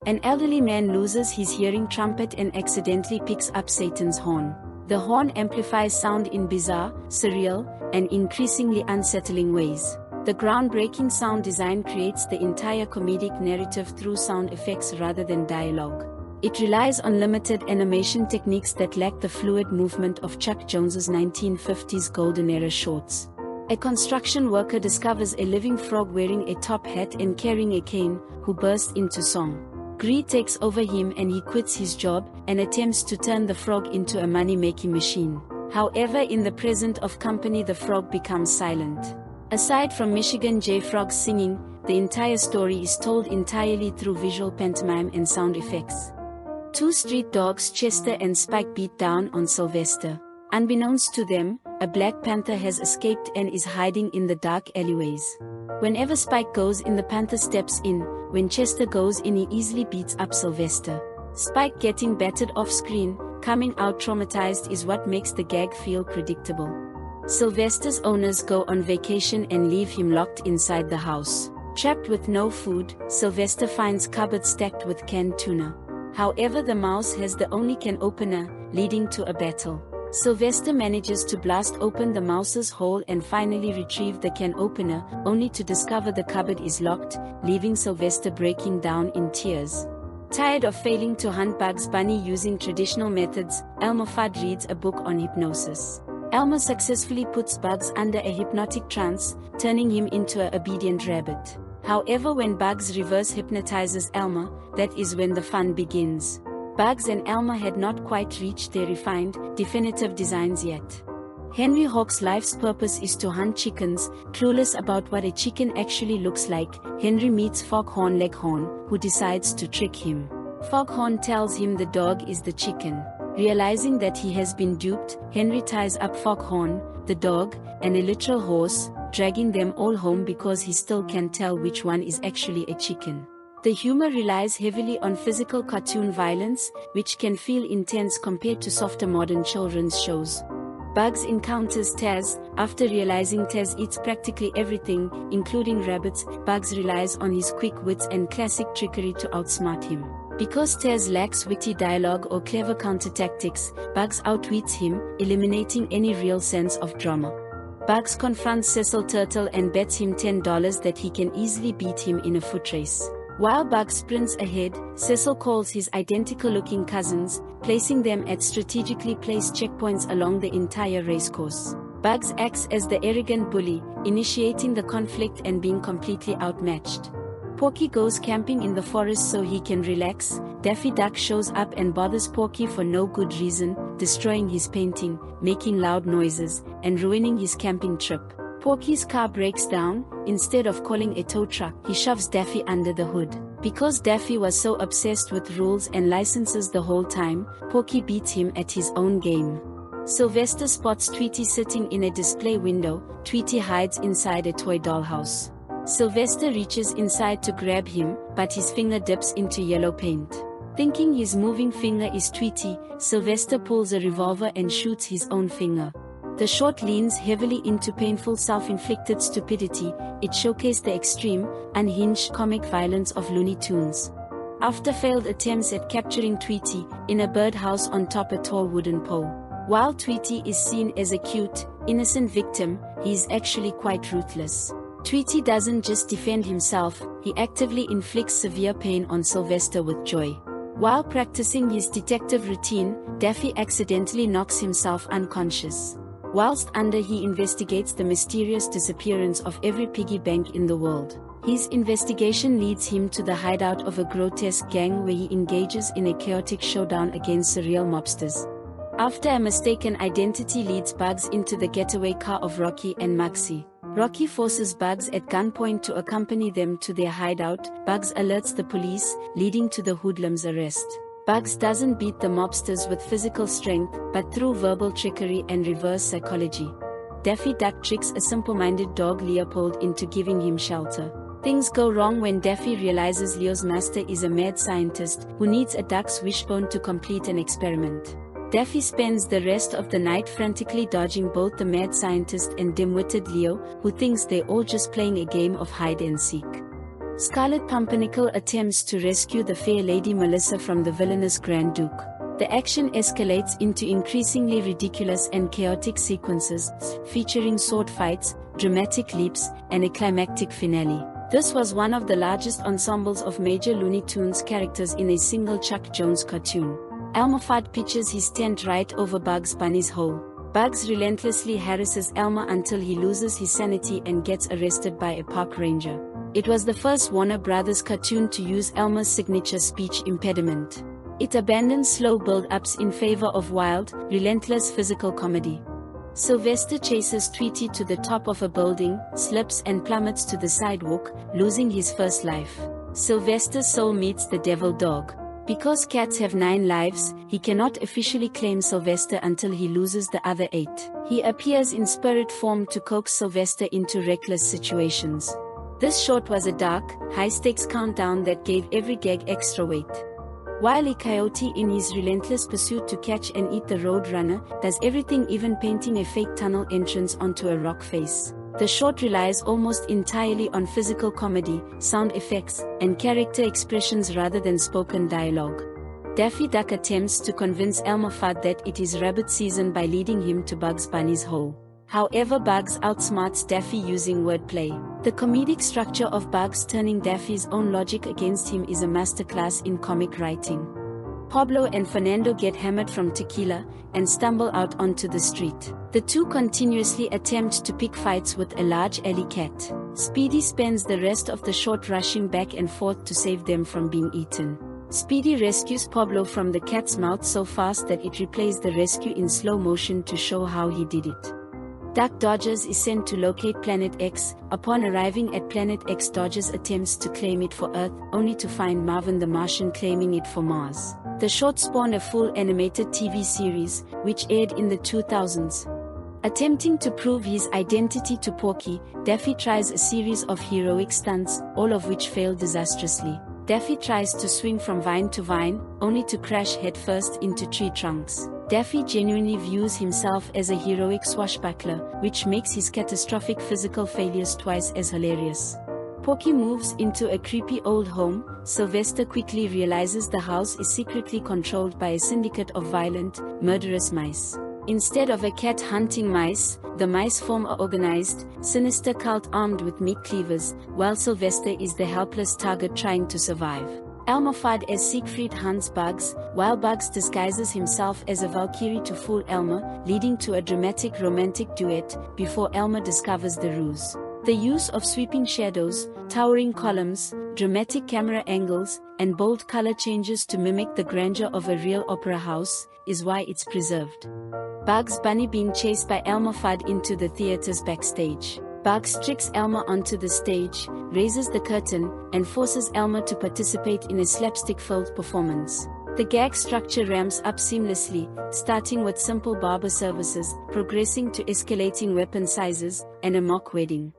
An elderly man loses his hearing trumpet and accidentally picks up Satan's horn. The horn amplifies sound in bizarre, surreal, and increasingly unsettling ways. The groundbreaking sound design creates the entire comedic narrative through sound effects rather than dialogue. It relies on limited animation techniques that lack the fluid movement of Chuck Jones's 1950s golden era shorts. A construction worker discovers a living frog wearing a top hat and carrying a cane, who bursts into song. Greed takes over him and he quits his job and attempts to turn the frog into a money-making machine. However, in the presence of company, the frog becomes silent. Aside from Michigan J. Frog's singing, the entire story is told entirely through visual pantomime and sound effects. Two street dogs, Chester and Spike, beat down on Sylvester. Unbeknownst to them, a Black Panther has escaped and is hiding in the dark alleyways. Whenever Spike goes in, the Panther steps in. When Chester goes in, he easily beats up Sylvester. Spike getting battered off screen, coming out traumatized, is what makes the gag feel predictable. Sylvester's owners go on vacation and leave him locked inside the house. Trapped with no food, Sylvester finds cupboards stacked with canned tuna. However, the mouse has the only can opener, leading to a battle. Sylvester manages to blast open the mouse's hole and finally retrieve the can opener, only to discover the cupboard is locked, leaving Sylvester breaking down in tears. Tired of failing to hunt Bugs Bunny using traditional methods, Elmer Fudd reads a book on hypnosis. Elmer successfully puts Bugs under a hypnotic trance, turning him into an obedient rabbit. However, when Bugs reverse hypnotizes Elmer, that is when the fun begins. Bugs and Elmer had not quite reached their refined, definitive designs yet. Henry Hawk's life's purpose is to hunt chickens. Clueless about what a chicken actually looks like, Henry meets Foghorn Leghorn, who decides to trick him. Foghorn tells him the dog is the chicken. Realizing that he has been duped, Henry ties up Foghorn, the dog, and a literal horse, dragging them all home because he still can't tell which one is actually a chicken. The humor relies heavily on physical cartoon violence, which can feel intense compared to softer modern children's shows. Bugs encounters Taz. After realizing Taz eats practically everything, including rabbits, Bugs relies on his quick wits and classic trickery to outsmart him. Because Taz lacks witty dialogue or clever counter tactics, Bugs outwits him, eliminating any real sense of drama. Bugs confronts Cecil Turtle and bets him $10 that he can easily beat him in a foot race. While Bugs sprints ahead, Cecil calls his identical-looking cousins, placing them at strategically placed checkpoints along the entire racecourse. Bugs acts as the arrogant bully, initiating the conflict and being completely outmatched. Porky goes camping in the forest so he can relax. Daffy Duck shows up and bothers Porky for no good reason, destroying his painting, making loud noises, and ruining his camping trip. Porky's car breaks down. Instead of calling a tow truck, he shoves Daffy under the hood. Because Daffy was so obsessed with rules and licenses the whole time, Porky beats him at his own game. Sylvester spots Tweety sitting in a display window. Tweety hides inside a toy dollhouse. Sylvester reaches inside to grab him, but his finger dips into yellow paint. Thinking his moving finger is Tweety, Sylvester pulls a revolver and shoots his own finger. The short leans heavily into painful self-inflicted stupidity. It showcased the extreme, unhinged comic violence of Looney Tunes. After failed attempts at capturing Tweety, in a birdhouse on top a tall wooden pole. While Tweety is seen as a cute, innocent victim, he is actually quite ruthless. Tweety doesn't just defend himself, he actively inflicts severe pain on Sylvester with joy. While practicing his detective routine, Daffy accidentally knocks himself unconscious. Whilst under, he investigates the mysterious disappearance of every piggy bank in the world. His investigation leads him to the hideout of a grotesque gang where he engages in a chaotic showdown against surreal mobsters. After a mistaken identity leads Bugs into the getaway car of Rocky and Mugsy. Rocky forces Bugs at gunpoint to accompany them to their hideout. Bugs alerts the police, leading to the hoodlum's arrest. Bugs doesn't beat the mobsters with physical strength, but through verbal trickery and reverse psychology. Daffy Duck tricks a simple-minded dog Leopold into giving him shelter. Things go wrong when Daffy realizes Leo's master is a mad scientist who needs a duck's wishbone to complete an experiment. Daffy spends the rest of the night frantically dodging both the mad scientist and dim-witted Leo, who thinks they're all just playing a game of hide and seek. Scarlet Pumpernickel attempts to rescue the fair Lady Melissa from the villainous Grand Duke. The action escalates into increasingly ridiculous and chaotic sequences, featuring sword fights, dramatic leaps, and a climactic finale. This was one of the largest ensembles of major Looney Tunes characters in a single Chuck Jones cartoon. Elmer Fudd pitches his tent right over Bugs Bunny's hole. Bugs relentlessly harasses Elmer until he loses his sanity and gets arrested by a park ranger. It was the first Warner Brothers cartoon to use Elmer's signature speech impediment. It abandons slow build-ups in favor of wild, relentless physical comedy. Sylvester chases Tweety to the top of a building, slips and plummets to the sidewalk, losing his first life. Sylvester's soul meets the devil dog. Because cats have 9 lives, he cannot officially claim Sylvester until he loses the other 8. He appears in spirit form to coax Sylvester into reckless situations. This short was a dark, high-stakes countdown that gave every gag extra weight. Wile E. Coyote, in his relentless pursuit to catch and eat the Roadrunner, does everything, even painting a fake tunnel entrance onto a rock face. The short relies almost entirely on physical comedy, sound effects, and character expressions rather than spoken dialogue. Daffy Duck attempts to convince Elmer Fudd that it is rabbit season by leading him to Bugs Bunny's hole. However, Bugs outsmarts Daffy using wordplay. The comedic structure of Bugs turning Daffy's own logic against him is a masterclass in comic writing. Pablo and Fernando get hammered from tequila, and stumble out onto the street. The two continuously attempt to pick fights with a large alley cat. Speedy spends the rest of the short rushing back and forth to save them from being eaten. Speedy rescues Pablo from the cat's mouth so fast that it replays the rescue in slow motion to show how he did it. Duck Dodgers is sent to locate Planet X. Upon arriving at Planet X, Dodgers attempts to claim it for Earth, only to find Marvin the Martian claiming it for Mars. The short spawned a full animated TV series, which aired in the 2000s. Attempting to prove his identity to Porky, Daffy tries a series of heroic stunts, all of which fail disastrously. Daffy tries to swing from vine to vine, only to crash headfirst into tree trunks. Daffy genuinely views himself as a heroic swashbuckler, which makes his catastrophic physical failures twice as hilarious. Porky moves into a creepy old home. Sylvester quickly realizes the house is secretly controlled by a syndicate of violent, murderous mice. Instead of a cat hunting mice, the mice form an organized, sinister cult armed with meat cleavers, while Sylvester is the helpless target trying to survive. Elmer Fudd as Siegfried hunts Bugs, while Bugs disguises himself as a Valkyrie to fool Elmer, leading to a dramatic romantic duet, before Elmer discovers the ruse. The use of sweeping shadows, towering columns, dramatic camera angles, and bold color changes to mimic the grandeur of a real opera house, is why it's preserved. Bugs Bunny being chased by Elmer Fudd into the theater's backstage. Bugs tricks Elmer onto the stage, raises the curtain, and forces Elmer to participate in a slapstick-filled performance. The gag structure ramps up seamlessly, starting with simple barber services, progressing to escalating weapon sizes, and a mock wedding.